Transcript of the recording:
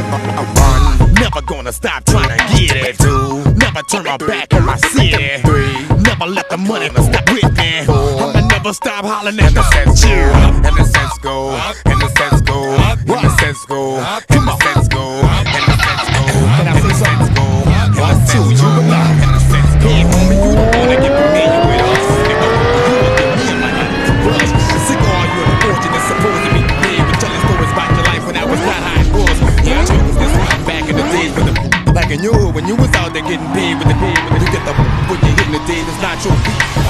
One, never gonna stop trying to get it. Two, never turn my back on my city. Three, never let the money stop with me. I'ma never stop hollering at the sense go, and the sense go, and the sense go, and the sense go, and the sense go, and the sense go, and the sense go, and the sense go, and the sense go. Hey, homie, you don't wanna get familiar with us. You will get me in my life to rush. Sick of all you unfortunate supposed to be big, but telling stories about your life when I was not how it was. Yeah, I told you this back in the days with the back in your when you was out there getting paid with the pay, you get the when you hitting the day that's not your beat.